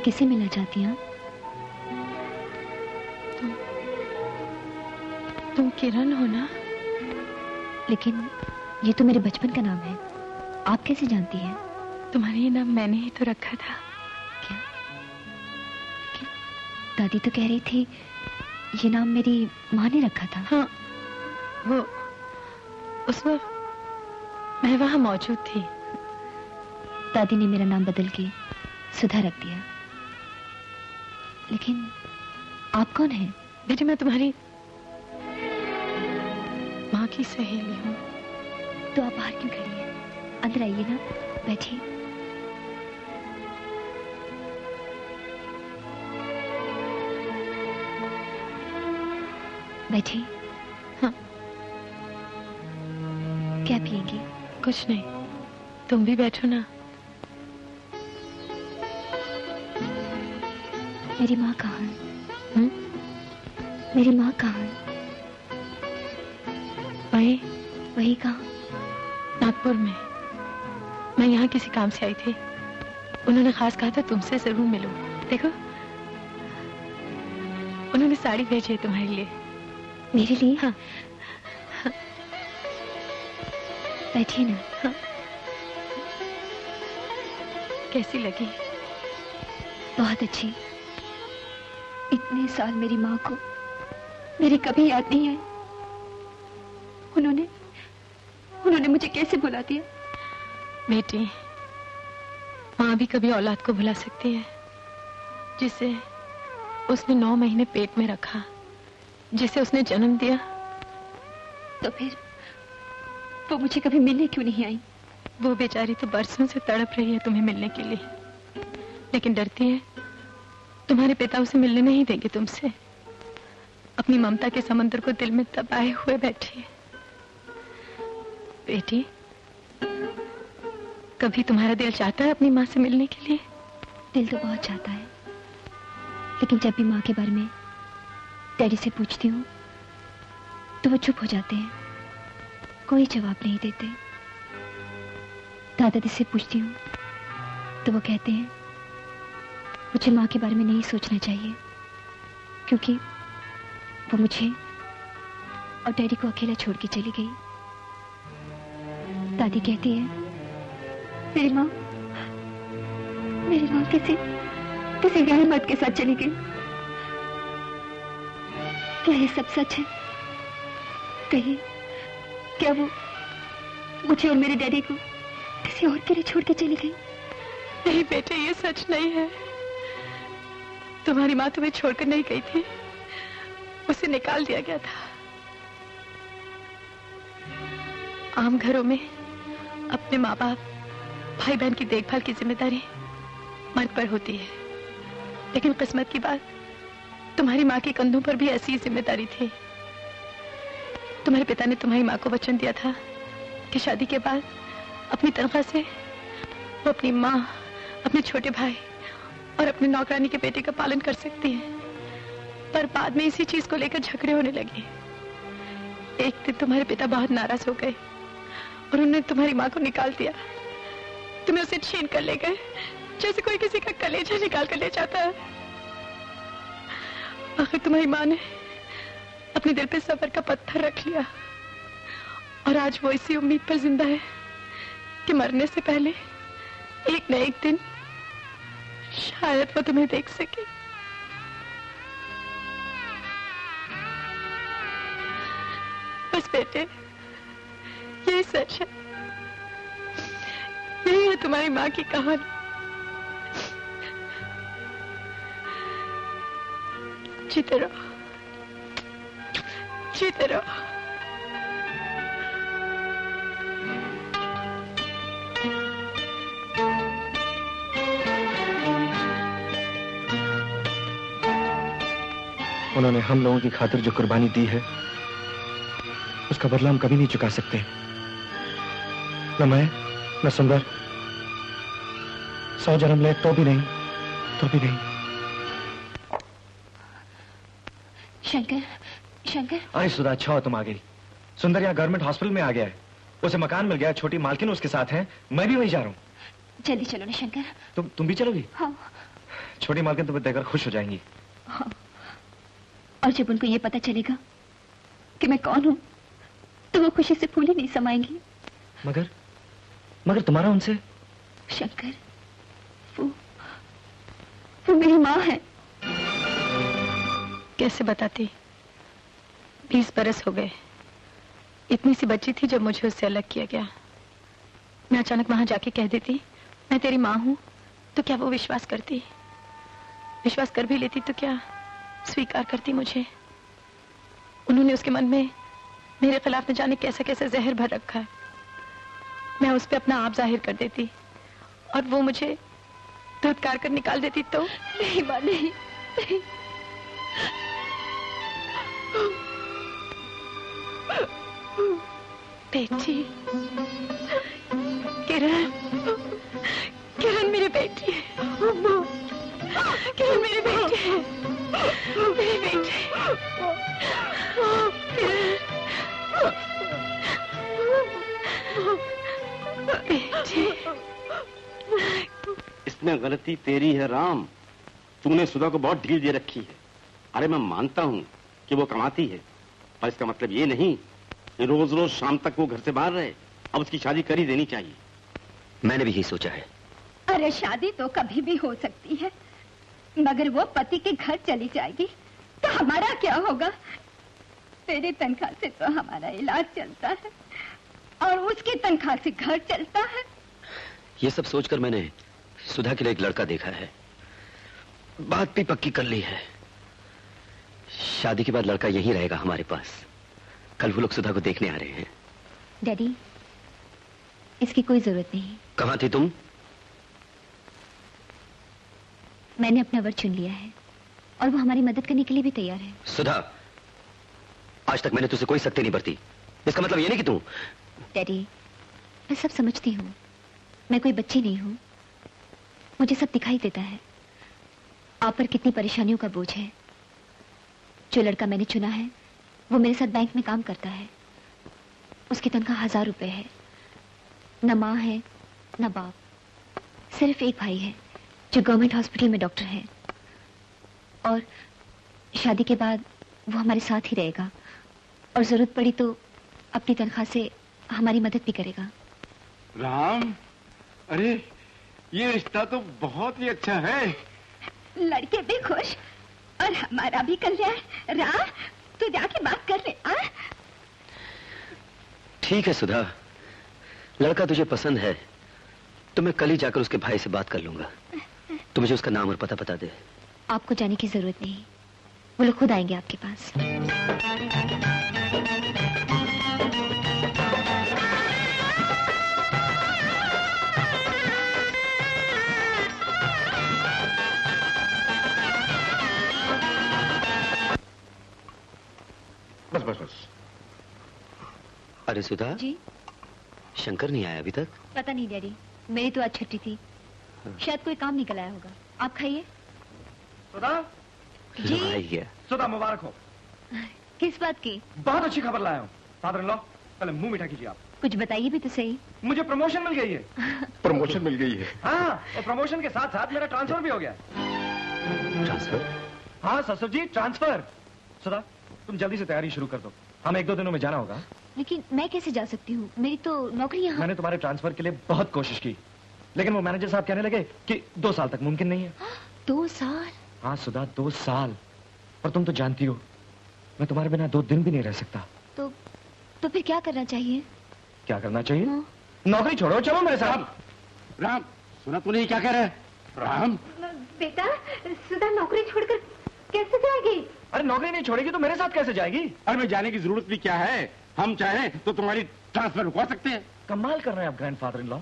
किसे मिलना चाहती हैं? तुम किरण हो ना? लेकिन ये तो मेरे बचपन का नाम है, आप कैसे जानती हैं? तुम्हारा ये नाम मैंने ही तो रखा था। क्या? दादी तो कह रही थी ये नाम मेरी माँ ने रखा था। हाँ, वो उस वक्त मैं वहां मौजूद थी। दादी ने मेरा नाम बदल के सुधा रख दिया। लेकिन आप कौन हैं? बेटी, मैं तुम्हारी माँ की सहेली हूँ। तो आप बाहर क्यों खड़ी हैं? अंदर आइए ना, बैठिए। बैठिए। हाँ। क्या पिएंगी? कुछ नहीं, तुम भी बैठो ना। मेरी माँ कहाँ है? मेरी माँ कहाँ है? वही कहाँ? नागपुर में। मैं यहाँ किसी काम से आई थी, उन्होंने खास कहा था तुमसे जरूर मिलूं। देखो, उन्होंने साड़ी भेजी है तुम्हारे लिए। मेरे लिए? हाँ। बैठिए ना। हाँ। कैसी लगी? बहुत अच्छी। इतने साल मेरी माँ को मेरी कभी याद नहीं आई। उन्होंने मुझे कैसे भुला दिया? बेटी, माँ भी कभी औलाद को भुला सकती है जिसे उसने 9 महीने पेट में रखा, जिसे उसने जन्म दिया। तो फिर वो मुझे कभी मिलने क्यों नहीं आई? वो बेचारी तो बरसों से तड़प रही है तुम्हें मिलने के लिए, लेकिन डरती है तुम्हारे पिता उसे मिलने नहीं देंगे तुमसे। अपनी ममता के समंदर को दिल में दबाए हुए बैठी है। बेटी, कभी तुम्हारा दिल चाहता है अपनी माँ से मिलने के लिए? दिल तो बहुत चाहता है, लेकिन जब भी माँ के बारे में डैडी से पूछती हूँ तो वो चुप हो जाते हैं, कोई जवाब नहीं देते। दादाजी से पूछती हूँ तो वो कहते हैं मुझे माँ के बारे में नहीं सोचना चाहिए, क्योंकि वो मुझे और डैडी को अकेला छोड़ के चली गई। दादी कहती है मेरी माँ किसी गैर मर्द के साथ चली गई। क्या ये सब सच है? कहिए, क्या वो मुझे और मेरे डैडी को किसी और के लिए छोड़ के चली गई? नहीं बेटे, ये सच नहीं है। तुम्हारी माँ तुम्हें छोड़कर नहीं गई थी, उसे निकाल दिया गया था। आम घरों में अपने माँ बाप, भाई बहन की देखभाल की जिम्मेदारी मर्द पर होती है, लेकिन किस्मत की बात तुम्हारी माँ के कंधों पर भी ऐसी जिम्मेदारी थी। तुम्हारे पिता ने तुम्हारी माँ को वचन दिया था कि शादी के बाद अपनी तनख्वाह से वो अपनी माँ, अपने छोटे भाई और अपने नौकरानी के बेटे का पालन कर सकती है। पर बाद में इसी चीज को लेकर झगड़े होने लगे। एक दिन तुम्हारे पिता बहुत नाराज हो गए और उन्होंने तुम्हारी माँ को निकाल दिया। तुम्हें उसे छीन कर ले गए, जैसे कोई किसी का कलेजा निकाल कर ले जाता है। आखिर तुम्हारी माँ ने अपने दिल पे सब्र का पत्थर रख लिया और आज वो इसी उम्मीद पर जिंदा है कि मरने से पहले एक न एक दिन शायद वो तुम्हें देख सके। बस बेटे, यही सच है, यही है तुम्हारी माँ की कहानी। जीते रहो, जीते रहो। उन्होंने हम लोगों की खातिर जो कुर्बानी दी है उसका बदला हम कभी नहीं चुका सकते। न मैं, न सुंदर, 100 जन्म ले तो भी नहीं, तो भी नहीं। शंकर, शंकर। आई सुधा, अच्छा हो तुम आ गई। सुंदर यहाँ गवर्नमेंट हॉस्पिटल में आ गया है, उसे मकान मिल गया, छोटी मालकिन उसके साथ है, मैं भी वहीं जा रहा हूँ। जल्दी चलो ना शंकर। तुम भी चलोगी? हाँ। छोटी मालकिन तुम्हें देखकर खुश हो जाएंगी। हाँ। और जब उनको ये पता चलेगा कि मैं कौन हूं, तो वो खुशी से फूल ही नहीं समाएंगी। मगर तुम्हारा उनसे? शंकर, वो मेरी माँ है। कैसे बताती? 20 बरस हो गए। इतनी सी बच्ची थी जब मुझे उससे अलग किया गया। मैं अचानक वहां जाके कह देती मैं तेरी माँ हूं, तो क्या वो विश्वास करती? विश्वास कर भी लेती तो क्या स्वीकार करती मुझे? उन्होंने उसके मन में मेरे खिलाफ न जाने कैसा कैसा जहर भर रखा है। मैं उस पे अपना आप जाहिर कर देती और वो मुझे धुतकार कर निकाल देती तो? नहीं माँ, नहीं। बेटी, किरण, किरण मेरी बेटी है। किरण मेरी बेटी है, मेरी बेटी। बेटी, इसमें गलती तेरी है राम। तूने सुधा को बहुत ढील दे रखी है। अरे मैं मानता हूं कि वो कमाती है, पर इसका मतलब ये नहीं कि रोज रोज शाम तक वो घर से बाहर रहे। अब उसकी शादी कर ही देनी चाहिए। मैंने भी यही सोचा है। अरे शादी तो कभी भी हो सकती है, मगर वो पति के घर चली जाएगी तो हमारा क्या होगा? तेरी तनख्वाह से तो हमारा इलाज चलता है और उसकी तनख्वाह से घर चलता है। ये सब सोचकर मैंने सुधा के लिए एक लड़का देखा है। बात भी पक्की कर ली है। शादी के बाद लड़का यहीं रहेगा हमारे पास। कल वो लोग सुधा को देखने आ रहे हैं। डैडी, इसकी कोई जरूरत नहीं। कहाँ थी तुम? मैंने अपना वर चुन लिया है और वो हमारी मदद करने के लिए भी तैयार है। सुधा, आज तक मैंने तुझसे कोई सख्ती नहीं बरती। इसका मतलब ये नहीं कि तू... डैडी, मैं सब समझती हूँ। मैं कोई बच्ची नहीं हूँ। मुझे सब दिखाई देता है। आप पर कितनी परेशानियों का बोझ है। जो लड़का मैंने चुना है वो मेरे साथ बैंक में काम करता है। उसकी तनख्वाह 1000 रुपए है। न माँ है न बाप, सिर्फ एक भाई है जो गवर्नमेंट हॉस्पिटल में डॉक्टर है। और शादी के बाद वो हमारे साथ ही रहेगा और जरूरत पड़ी तो अपनी तनख्वाह से हमारी मदद भी करेगा। राम, अरे ये रिश्ता तो बहुत ही अच्छा है। लड़के भी खुश और हमारा भी कल्याण। राम, तू जाके बात कर ले। ठीक है सुधा, लड़का तुझे पसंद है तो मैं कल ही जाकर उसके भाई से बात कर लूंगा। तू मुझे उसका नाम और पता बता दे। आपको जाने की जरूरत नहीं, वो लोग खुद आएंगे आपके पास। बस बस बस। अरे सुधा जी? शंकर नहीं आया अभी तक? पता नहीं डैडी, मेरी तो आज छुट्टी थी। शायद कोई काम निकल आया होगा। आप खाइए। सुधा जी? आ गया। सुधा, मुबारक हो। किस बात की? बहुत अच्छी खबर लाया हूँ। फादर इन लॉ, पहले मुंह मीठा कीजिए आप। कुछ बताइए भी तो सही। मुझे प्रमोशन मिल गई है। प्रमोशन मिल गई है? हाँ, और प्रमोशन के साथ साथ मेरा ट्रांसफर भी हो गया। ट्रांसफर? हाँ ससुर जी, ट्रांसफर। सुधा, तुम जल्दी से तैयारी शुरू कर दो। हमें 1-2 दिनों में जाना होगा। लेकिन मैं कैसे जा सकती हूँ? मेरी तो नौकरी यहाँ। मैंने तुम्हारे ट्रांसफर के लिए बहुत कोशिश की, लेकिन वो मैनेजर साहब कहने लगे कि 2 साल तक मुमकिन नहीं है। 2 साल? हाँ सुधा, 2 साल। और तुम तो जानती हो मैं तुम्हारे बिना 2 दिन भी नहीं रह सकता। तो फिर क्या करना चाहिए? क्या करना चाहिए? हाँ। नौकरी छोड़ो, चलो मेरे साथ। राम, सुना तूने क्या कह रहा है? राम, बेटा, सुधा नौकरी छोड़कर कैसे जाएगी? अरे नौकरी नहीं छोड़ेगी तो मेरे साथ कैसे जाएगी? अरे मैं जाने की जरूरत भी क्या है? हम चाहें तो तुम्हारी ट्रांसफर रुकवा सकते हैं। कमाल कर रहे हैं आप ग्रैंडफादर इन लॉ।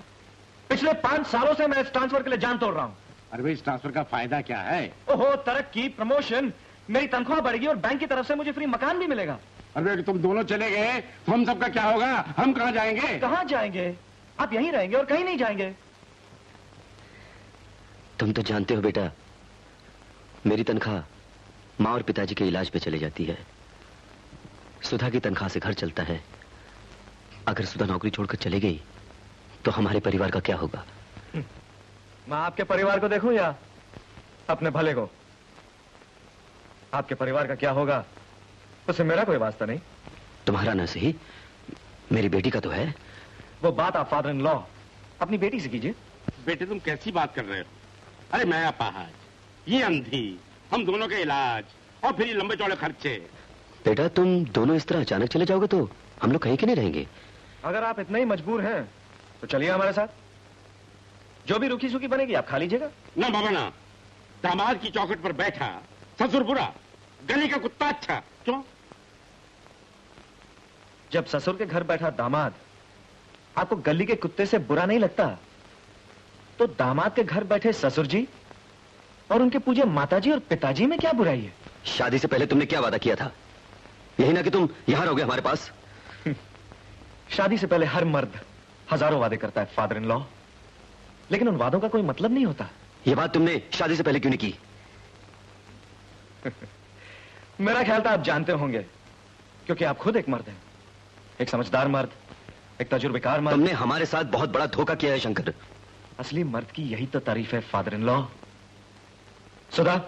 पिछले 5 सालों से मैं इस ट्रांसफर के लिए जान तोड़ रहा हूँ। अरे भाई, इस ट्रांसफर का फायदा क्या है? ओहो, तरक्की, प्रमोशन, मेरी तनख्वाह बढ़ेगी और बैंक की तरफ से मुझे फ्री मकान भी मिलेगा। अरे तुम दोनों चले गए तो हम सबका क्या होगा? हम कहाँ जाएंगे? कहाँ जाएंगे? आप यहीं रहेंगे और कहीं नहीं जाएंगे। तुम तो जानते हो बेटा, मेरी तनख्वाह माँ और पिताजी के इलाज पे चली जाती है। सुधा की तनख्वाह से घर चलता है। अगर सुधा नौकरी छोड़कर चली गई तो हमारे परिवार का क्या होगा? मैं आपके परिवार को देखूं या अपने भले को। आपके परिवार का क्या होगा उससे मेरा कोई वास्ता नहीं। तुम्हारा ना सही, मेरी बेटी का तो है। वो बात आप फादर इन लॉ अपनी बेटी से कीजिए। बेटे तुम कैसी बात कर रहे हो? अरे मैं अपाहज, ये अंधी, हम दोनों के इलाज और फिर ये लंबे चौड़े खर्चे। बेटा तुम दोनों इस तरह अचानक चले जाओगे तो हम लोग कहीं के नहीं रहेंगे। अगर आप इतने ही मजबूर हैं तो चलिए हमारे साथ। जो भी रुखी सुखी बनेगी आप खा लीजिएगा। ना बाबा ना, दामाद की चौखट पर बैठा ससुर बुरा, गली का कुत्ता अच्छा। क्यों? जब ससुर के घर बैठा दामाद आपको गली के कुत्ते से बुरा नहीं लगता तो दामाद के घर बैठे ससुर जी और उनके पूजे माताजी और पिताजी में क्या बुराई है? शादी से पहले तुमने क्या वादा किया था? यही ना कि तुम यहां रहोगे हमारे पास। शादी से पहले हर मर्द हजारों वादे करता है फादर इन लॉ, लेकिन उन वादों का कोई मतलब नहीं होता। यह बात तुमने शादी से पहले क्यों नहीं की? मेरा ख्याल था आप जानते होंगे, क्योंकि आप खुद एक मर्द हैं, एक समझदार मर्द, एक तजुर्बेकार मर्द। तुमने हमारे साथ बहुत बड़ा धोखा किया है शंकर। असली मर्द की यही तो तारीफ है फादर इन लॉ। सुधा,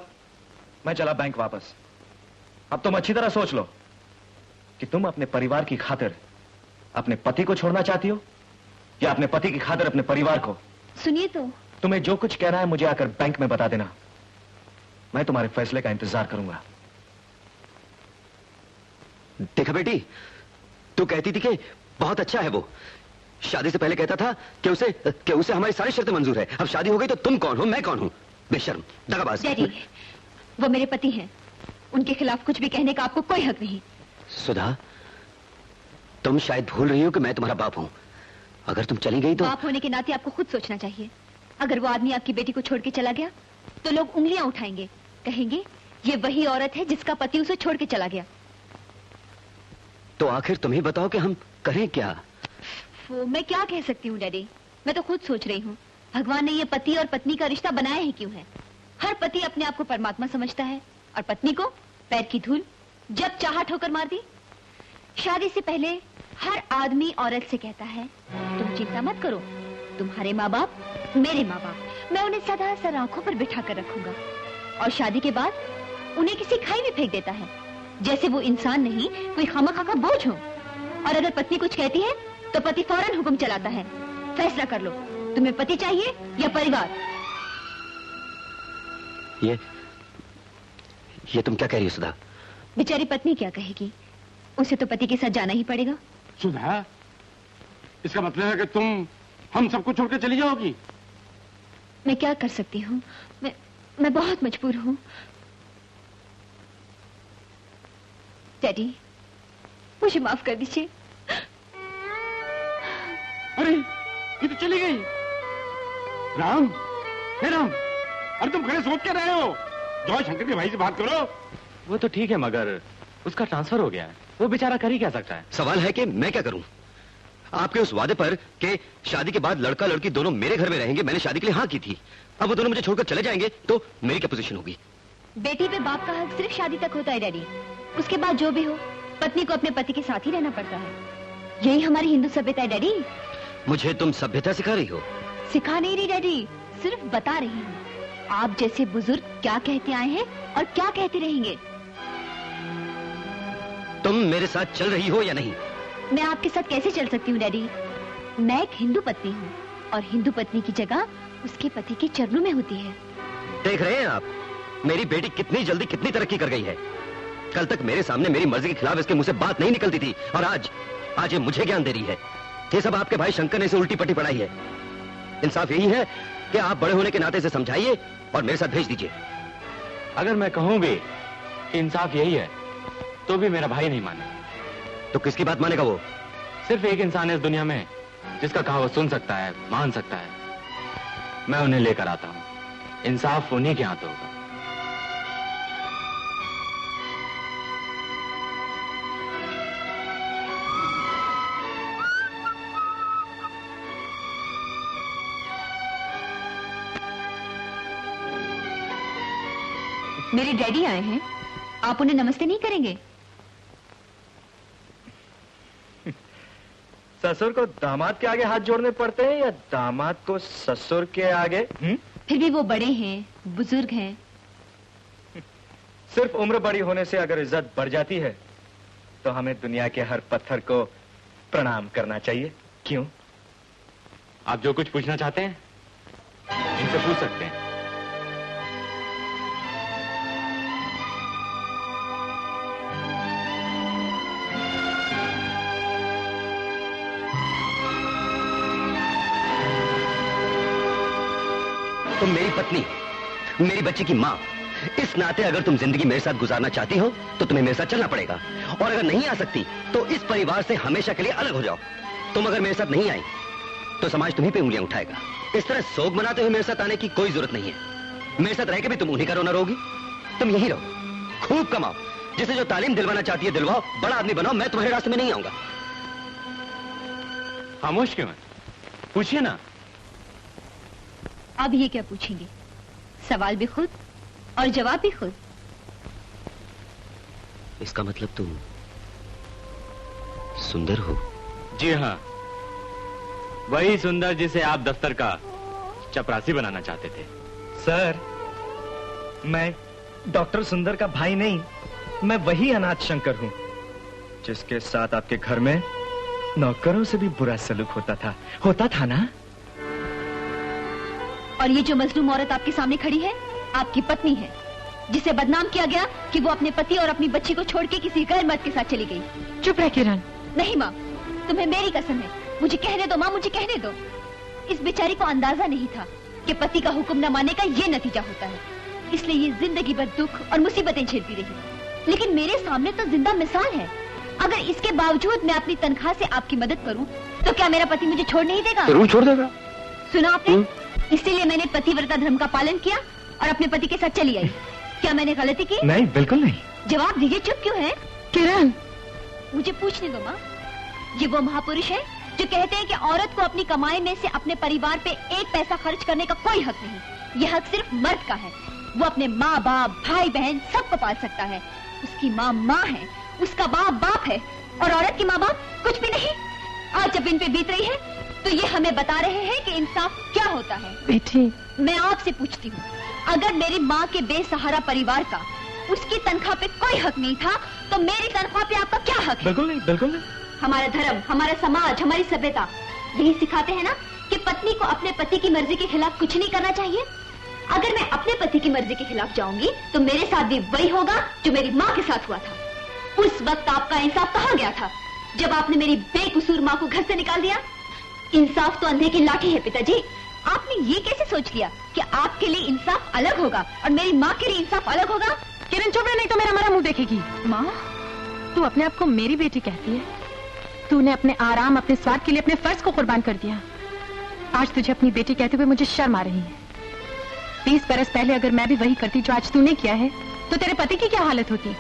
मैं चला बैंक वापस। अब तुम अच्छी तरह सोच लो कि तुम अपने परिवार की खातिर अपने पति को छोड़ना चाहती हो या अपने पति की खातिर अपने परिवार को। सुनिए तो। तुम्हें जो कुछ कहना है मुझे आकर बैंक में बता देना, मैं तुम्हारे फैसले का इंतजार करूंगा। देखा बेटी, तू कहती थी कि बहुत अच्छा है वो, शादी से पहले कहता था कि उसे हमारी सारी शर्तें मंजूर है। अब शादी हो गई तो तुम कौन हो, मैं कौन हूं? बेशर्म, दगाबाज। डैडी, वो मेरे पति हैं, उनके खिलाफ कुछ भी कहने का आपको कोई हक नहीं। सुधा, तुम शायद भूल रही हो कि मैं तुम्हारा बाप हूं। अगर तुम चली गई तो। बाप होने के नाते आपको खुद सोचना चाहिए। अगर वो आदमी आपकी बेटी को छोड़ के चला गया तो लोग उंगलियां उठाएंगे, कहेंगे ये वही औरत है जिसका पति उसे छोड़ के चला गया। तो आखिर तुम ही बताओ कि हम करें क्या? मैं क्या कह सकती हूँ डैडी, मैं तो खुद सोच रही हूँ भगवान ने ये पति और पत्नी का रिश्ता बनाया ही क्यों है? हर पति अपने आप को परमात्मा समझता है और पत्नी को पैर की धूल, जब चाहा ठोकर मार दी। शादी से पहले हर आदमी औरत से कहता है तुम चिंता मत करो, तुम्हारे माँ बाप मेरे माँ बाप, मैं उन्हें सदा सर आंखों पर बिठा कर रखूंगा। और शादी के बाद उन्हें किसी खाई में फेंक देता है, जैसे वो इंसान नहीं कोई खामखा का बोझ हो। और अगर पत्नी कुछ कहती है तो पति फौरन हुक्म चलाता है, फैसला कर लो, तुम्हें पति चाहिए या परिवार। ये तुम क्या कह रही हो सुधा? बेचारी पत्नी क्या कहेगी, उसे तो पति के साथ जाना ही पड़ेगा। सुधा, इसका मतलब है कि तुम हम सबको छोड़कर चली जाओगी? मैं क्या कर सकती हूँ, मैं बहुत मजबूर हूँ। डैडी, मुझे माफ कर दीजिए। अरे ये तो चली गई। राम, हे राम, अरे तुम खड़े सोच के रहे हो? जाओ शंकर के भाई से बात करो। वो तो ठीक है मगर उसका ट्रांसफर हो गया है, वो बेचारा कर ही क्या सकता है? सवाल है कि मैं क्या करूं? आपके उस वादे पर कि शादी के बाद लड़का लड़की दोनों मेरे घर में रहेंगे, मैंने शादी के लिए हाँ की थी। अब वो दोनों मुझे छोड़कर चले जाएंगे तो मेरी क्या पोजीशन होगी? बेटी पे बाप का हक सिर्फ शादी तक होता है डैडी, उसके बाद जो भी हो पत्नी को अपने पति के साथ ही रहना पड़ता है। यही हमारी हिंदू सभ्यता है डैडी। मुझे तुम सभ्यता सिखा रही हो? सिखा नहीं रही डैडी, सिर्फ बता रही हूँ। आप जैसे बुजुर्ग क्या कहते आए हैं और क्या कहते रहेंगे। तुम मेरे साथ चल रही हो या नहीं? मैं आपके साथ कैसे चल सकती हूँ डैडी? मैं एक हिंदू पत्नी हूँ और हिंदू पत्नी की जगह उसके पति के चरणों में होती है। देख रहे हैं आप, मेरी बेटी कितनी जल्दी कितनी तरक्की कर गई है। कल तक मेरे सामने मेरी मर्जी के खिलाफ इसके मुंह से बात नहीं निकलती थी और आज ये मुझे ज्ञान दे रही है। ये सब आपके भाई शंकर ने इसे उल्टी पट्टी पढ़ाई है। इंसाफ यही है कि आप बड़े होने के नाते इसे समझाइए और मेरे साथ भेज दीजिए। अगर मैं कहूं भी कि इंसाफ यही है तो भी मेरा भाई नहीं माने। तो किसकी बात मानेगा वो? सिर्फ एक इंसान है इस दुनिया में जिसका कहा वो सुन सकता है, मान सकता है। मैं उन्हें लेकर आता हूं, इंसाफ उन्हीं के हाथ होगा। मेरे डैडी आए हैं, आप उन्हें नमस्ते नहीं करेंगे? ससुर को दामाद के आगे हाथ जोड़ने पड़ते हैं या दामाद को ससुर के आगे? फिर भी वो बड़े हैं, बुजुर्ग हैं, सिर्फ उम्र बड़ी होने से अगर इज्जत बढ़ जाती है तो हमें दुनिया के हर पत्थर को प्रणाम करना चाहिए। क्यों? आप जो कुछ पूछना चाहते हैं इनसे पूछ सकते हैं। तुम मेरी पत्नी, मेरी बच्ची की माँ, इस नाते अगर तुम जिंदगी मेरे साथ गुजारना चाहती हो तो तुम्हें मेरे साथ चलना पड़ेगा, और अगर नहीं आ सकती तो इस परिवार से हमेशा के लिए अलग हो जाओ। तुम अगर मेरे साथ नहीं आई तो समाज तुम्हीं पे उंगलियां उठाएगा। इस तरह शोक मनाते हुए मेरे साथ आने की कोई जरूरत नहीं है। मेरे साथ रह के भी तुम उन्हीं का रोना रोगी। तुम यहीं रहो, खूब कमाओ, जिसे जो तालीम दिलवाना चाहती है दिलवाओ, बड़ा आदमी बनाओ। मैं तुम्हारे रास्ते में नहीं आऊंगा। खामोश क्यों है? पूछिए ना। अब ये क्या पूछेंगे? सवाल भी खुद और जवाब भी खुद। इसका मतलब तुम सुंदर हो? जी हाँ, वही सुंदर जिसे आप दफ्तर का चपरासी बनाना चाहते थे। सर, मैं डॉक्टर सुंदर का भाई नहीं, मैं वही अनाथ शंकर हूं जिसके साथ आपके घर में नौकरों से भी बुरा सलूक होता था ना? और ये जो मजलूम औरत आपके सामने खड़ी है आपकी पत्नी है, जिसे बदनाम किया गया कि वो अपने पति और अपनी बच्ची को छोड़ के किसी गैर मर्द के साथ चली गई। चुप रह किरण। नहीं माँ, तुम्हें मेरी कसम है, मुझे कहने दो माँ, मुझे कहने दो। इस बेचारी को अंदाजा नहीं था कि पति का हुक्म न मानने का ये नतीजा होता है, इसलिए ये जिंदगी भर दुख और मुसीबतें झेलती रही। लेकिन मेरे सामने तो जिंदा मिसाल है। अगर इसके बावजूद मैं अपनी तनख्वाह से आपकी मदद करूं, तो क्या मेरा पति मुझे छोड़ नहीं देगा? जरूर छोड़ देगा। सुना आपने? इसीलिए मैंने पतिव्रता धर्म का पालन किया और अपने पति के साथ चली आई। क्या मैंने गलती की? नहीं, बिल्कुल नहीं। जवाब दीजिए, चुप क्यों है? किरण, मुझे पूछने दो माँ। ये वो महापुरुष है जो कहते हैं कि औरत को अपनी कमाई में से अपने परिवार पे एक पैसा खर्च करने का कोई हक नहीं। यह हक सिर्फ मर्द का है। वो अपने माँ बाप, भाई बहन सबको पाल सकता है। उसकी माँ माँ है, उसका बाप बाप है, और औरत की माँ बाप कुछ भी नहीं। आज जब इन पे बीत रही है तो ये हमें बता रहे हैं कि इंसाफ क्या होता है। बेटी, मैं आपसे पूछती हूँ, अगर मेरी माँ के बेसहारा परिवार का उसकी तनख्वाह पे कोई हक नहीं था, तो मेरी तनख्वाह पे आपका क्या हक है? बिल्कुल नहीं, बिल्कुल नहीं। हमारा धर्म, हमारा समाज, हमारी सभ्यता यही सिखाते हैं ना कि पत्नी को अपने पति की मर्जी के खिलाफ कुछ नहीं करना चाहिए। अगर मैं अपने पति की मर्जी के खिलाफ जाऊंगी तो मेरे साथ भी वही होगा जो मेरी माँ के साथ हुआ था। उस वक्त आपका इंसाफ कहाँ गया था जब आपने मेरी बेकसूर माँ को घर से निकाल दिया? इंसाफ तो अंधे की लाठी है पिताजी। आपने ये कैसे सोच लिया कि आपके लिए इंसाफ अलग होगा और मेरी माँ के लिए इंसाफ अलग होगा? किरण चुप रह, नहीं तो मेरा मरा मुंह देखेगी। माँ, तू अपने आप को मेरी बेटी कहती है? तूने अपने आराम, अपने स्वाद के लिए अपने फर्ज को कुर्बान कर दिया। आज तुझे अपनी बेटी कहते हुए मुझे शर्म आ रही है। 20 बरस पहले अगर मैं भी वही करती जो आज तूने किया है, तो तेरे पति की क्या हालत होती?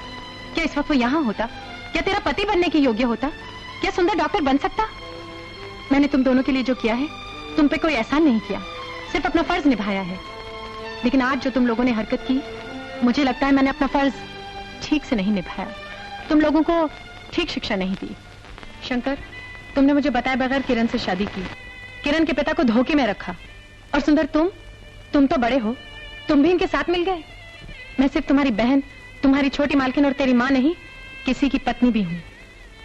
क्या इस वक्त वो यहाँ होता? क्या तेरा पति बनने के योग्य होता? क्या सुंदर डॉक्टर बन सकता? मैंने तुम दोनों के लिए जो किया है, तुम पे कोई एहसान नहीं किया, सिर्फ अपना फर्ज निभाया है। लेकिन आज जो तुम लोगों ने हरकत की, मुझे लगता है मैंने अपना फर्ज ठीक से नहीं निभाया। तुम लोगों को ठीक शिक्षा नहीं दी। शंकर, तुमने मुझे बताए बगैर किरण से शादी की, किरण के पिता को धोखे में रखा। और सुंदर, तुम तो बड़े हो, तुम भी इनके साथ मिल गए। मैं सिर्फ तुम्हारी बहन, तुम्हारी छोटी मालकिन और तेरी माँ नहीं, किसी की पत्नी भी हूँ।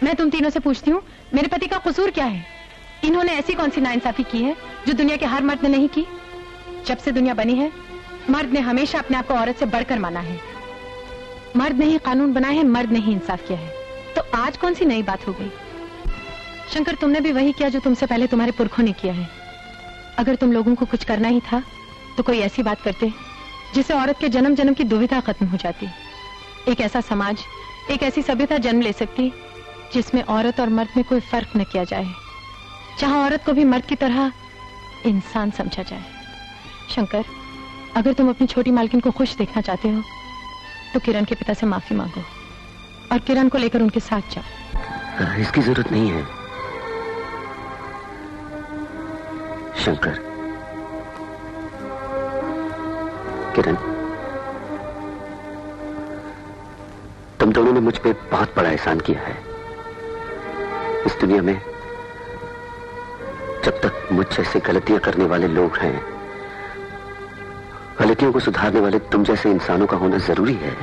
मैं तुम तीनों से पूछती हूँ, मेरे पति का कसूर क्या है? इन्होंने ऐसी कौन सी नाइंसाफी की है जो दुनिया के हर मर्द ने नहीं की? जब से दुनिया बनी है, मर्द ने हमेशा अपने आप को औरत से बढ़कर माना है। मर्द ने ही कानून बनाए हैं, मर्द ने ही इंसाफ किया है। तो आज कौन सी नई बात हो गई? शंकर, तुमने भी वही किया जो तुमसे पहले तुम्हारे पुरखों ने किया है। अगर तुम लोगों को कुछ करना ही था तो कोई ऐसी बात करते जिससे औरत के जन्म जन्म की दुविधा खत्म हो जाती। एक ऐसा समाज, एक ऐसी सभ्यता जन्म ले सकती जिसमें औरत और मर्द में कोई फर्क न किया जाए, जहां औरत को भी मर्द की तरह इंसान समझा जाए। शंकर, अगर तुम अपनी छोटी मालकिन को खुश देखना चाहते हो तो किरण के पिता से माफी मांगो और किरण को लेकर उनके साथ जाओ। इसकी जरूरत नहीं है शंकर। किरण, तुम दोनों ने मुझ पे बहुत बड़ा एहसान किया है। इस दुनिया में जब तक मुझ जैसे गलतियां करने वाले लोग हैं, गलतियों को सुधारने वाले तुम जैसे इंसानों का होना जरूरी है।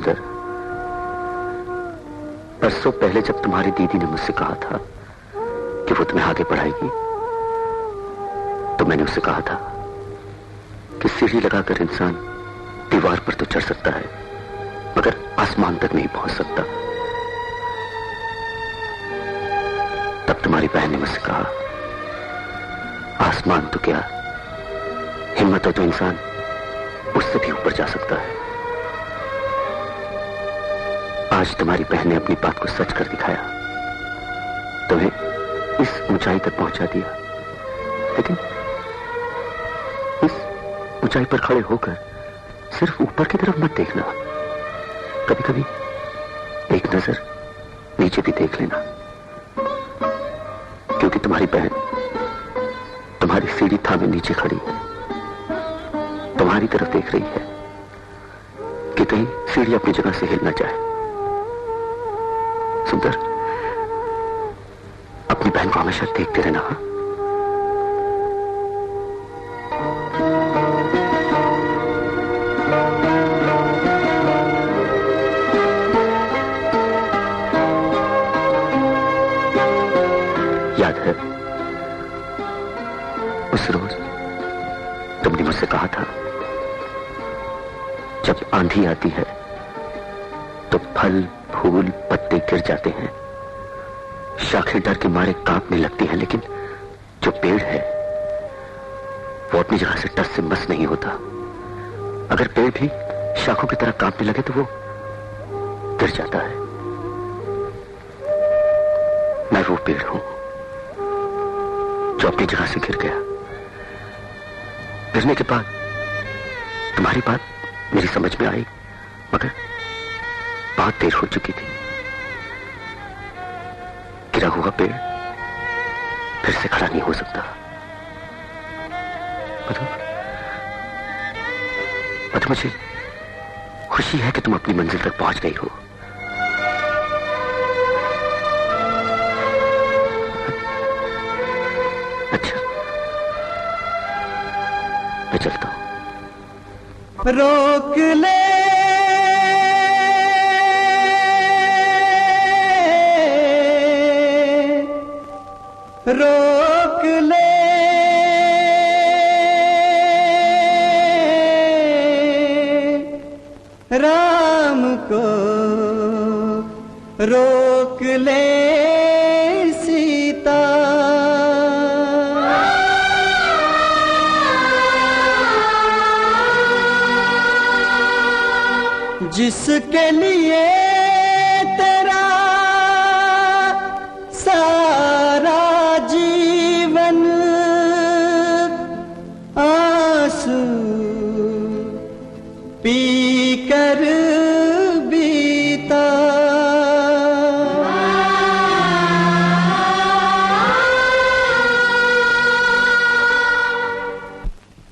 सुंदर, बरसों पहले जब तुम्हारी दीदी ने मुझसे कहा था कि वो तुम्हें आगे पढ़ाएगी, तो मैंने उससे कहा था कि सीढ़ी लगाकर इंसान दीवार पर तो चढ़ सकता है, मगर आसमान तक नहीं पहुंच सकता। तब तुम्हारी बहन ने मुझसे कहा, आसमान तो क्या, हिम्मत हो तो इंसान उससे भी ऊपर जा सकता है। आज तुम्हारी बहन ने अपनी बात को सच कर दिखाया, तुम्हें इस ऊंचाई तक पहुंचा दिया। लेकिन इस ऊंचाई पर खड़े होकर सिर्फ ऊपर की तरफ मत देखना, कभी कभी एक नजर नीचे भी देख लेना, क्योंकि तुम्हारी बहन तुम्हारी सीढ़ी थामे नीचे खड़ी है, तुम्हारी तरफ देख रही है कि कहीं सीढ़ी अपनी जगह से हिल ना जाए। सुंदर, अपनी बहन को हमेशा देखते रहना। हाँ? याद है उस रोज तुमने मुझसे कहा था, जब आंधी आती है तो फल फूल पत्ते गिर जाते हैं, शाखें डर के मारे कांपने लगती हैं, लेकिन जो पेड़ है वो अपनी जगह से टस से मस नहीं होता। अगर पेड़ भी शाखों की तरह कांपने लगे तो वो गिर जाता है। मैं वो पेड़ हूं जो अपनी जगह से गिर गया। गिरने के बाद तुम्हारी बात मेरी समझ में आई, मगर बहुत देर हो चुकी थी। गिरा हुआ पेड़ फिर से खड़ा नहीं हो सकता। पता मुझे खुशी है कि तुम अपनी मंजिल तक पहुंच गई हो। अच्छा, मैं चलता हूं। रोक ले रोक ले राम को, रोक ले सीता। जिसके लिए तेरा सारा जीवन आंसू पी कर बीता।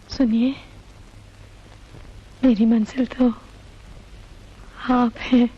सुनिए, मेरी मंजिल तो आप हैं।